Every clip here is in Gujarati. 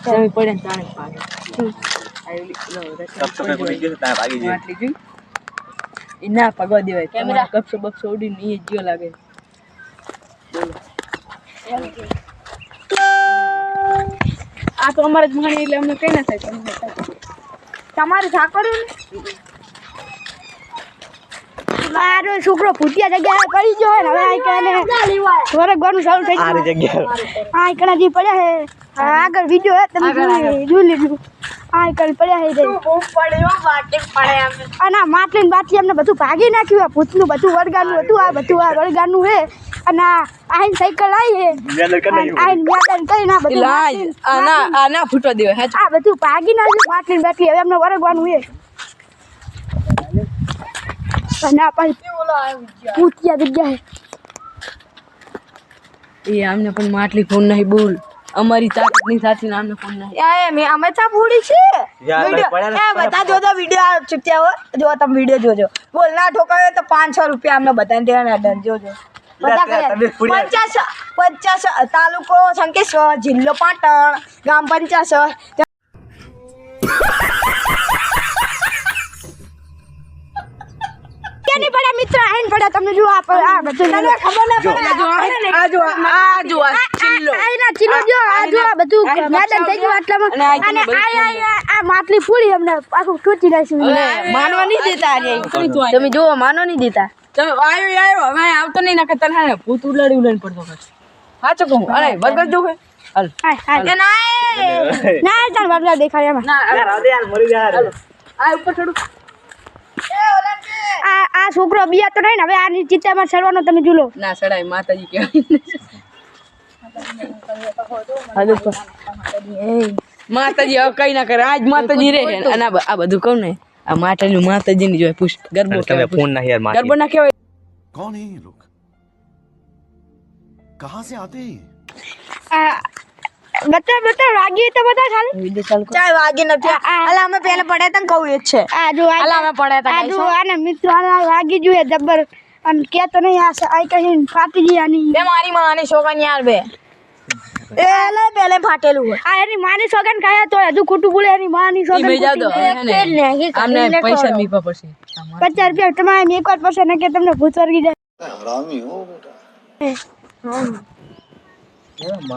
તમે પડે ને તાણે ભાગે ના પગવા દેવાય કેમેરા કપસો બક્સો ઉડીને એ જીઓ લાગે આ તો અમારે જ માની એટલે અમને કઈ ના થાય તમારે ઠાકોર મારો છોકરો ભૂતિયા જગ્યા કરી જો હવે આ કને થોરે ગોનું ચાલુ થઈ ગયું આ જગ્યા આ કને જી પડ્યા હે આગળ વિડિયો હે તમે જોઈ લીધું આ કને પડ્યા હે ખૂબ પડ્યો વાટે પડે અમે આના માટલીન બાટલી અમને બધું ભાગી નાખ્યું આ ભૂતનું બધું વળગાનું હતું આ બધું આ વળગાનું હે અને આઈન સાયકલ આવી હે આઈન મ્યાદન કરી ના બધું આના ફૂટવા દેવાય આ બધું ભાગી નાખ્યું માટલીન બાટલી હવે અમને વળગવાનું હે ના પાઈ ભૂતિયા જગ્યા એ આમને પણ માટલી ફોન નહીં બોલ અમારી તાકાત ની સાથે આમને ફોન નહીં એ મે અમે ચા પૂડી છે વિડિયો એ બતા જો તો વિડિયો ચૂક્યા હો જો તમે વિડિયો જોજો બોલ ના ઠોકાયો તો 500 રૂપિયા અમને બતાવી દેવાના ડન જોજો બતા કરે 50 તાલુકો શંકેશ્વર જિલ્લો પાટણ ગામ 50 કેની પડ્યા મિત્ર આઈન પડ્યા તમને જો આ બધું તને ખબર ના પડે આ જો ચિલ્લો આઈના ચિલ્લો જો આ જો આ બધું મેદાન થઈ ગયું આટલામાં અને આ માટલી ફૂડી અમને આખું તૂટી નાખ્યું માનવા નહીં દેતા તમે જો માનો નહીં દેતા તમે આયો હવે આવતો નહીં નકર તને ભૂત ઉલાડી પડતો કર સાચું કહું અરે બગડ જો હે હાલ હાય ના ચાલ બગડ દેખાય એમાં ના રાધે યાર મરી જા આ ઉપર છોડું આ છોકરો બિયા તો નહીં ને હવે આની ચિત્તામાં ચડવાનો તમે જોલો ના ચડાય માતાજી કહેવાય માતાજી હવે કઈ ના કરે આજ માતાજી રે અને આ બધું કહું ને આ માતાજી માતાજીની જોય પૂછ ગરબો કહેવાય ફોન ના યાર માતાજી ગરબો ના કહેવાય कौन है ये लोग कहां से आते हैं બતા વાગી તો બતા ખાલી ચાલ વાગી નથી અલા અમે પહેલા પડ્યા તને કહું એ જ છે આ જો અલા અમે પડ્યા તા આ જો આને મિત્રો આ વાગી જોઈએ જબર અને કે તો નહીં આ આઈ કહીન ફાટી ગઈ આની બે મારી માની છોકરાની યાર બે એ લે પહેલે ફાટેલું હોય આ એની માની સોગન ખાયા તો હજુ ખોટું બોલે એની માની સોગન મે જાવ દો આમને પૈસા મીપા પડશે 50 રૂપિયા તમારે એક વાર પડશે ને કે તમને ભૂત વર્ગી જાય हरामी हो बेटा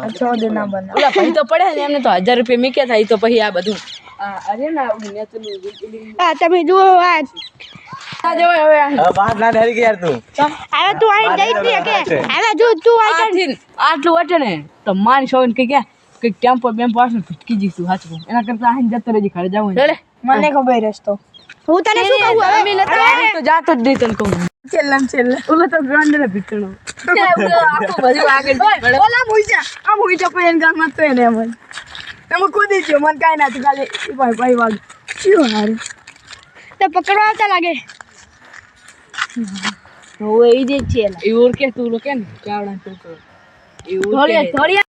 અચ્છા દે ના બના ઓલા ભાઈ તો પડે ને એમને તો 1000 રૂપિયા મીક્યા થાય તો પછી આ બધું અરે ના આ તમે જુઓ આ જો હવે बात ना डर के यार तू હવે તું આઈ જઈ દે કે હવે જો તું આઈ આટલું વટે ને તો મારી સોગન કે ટેમ્પો બેમ્પો આસને ફટકી જીતું સાચું એના કરતા આહીન જતો રહેજી ઘરે જાવ મને ખબર રસ્તો હું તને શું કહું હવે તો જાતો જ નહીં તને કહું છેલ્લે ઓલો તો ગ્રાઉન્ડ ને ભીટણો આખું બધું આગળ ઓલા મુઈજા કોઈ એન ગામમાં તો એને એમ કૂદી ગયો મને કાઈ ના ખાલી ભાઈ વાગ શું હારે તો પકડવા આવતા લાગે હવે એ જે છે એવું કે તું લો કે ને ચાવડા છોકરો એવું થોડી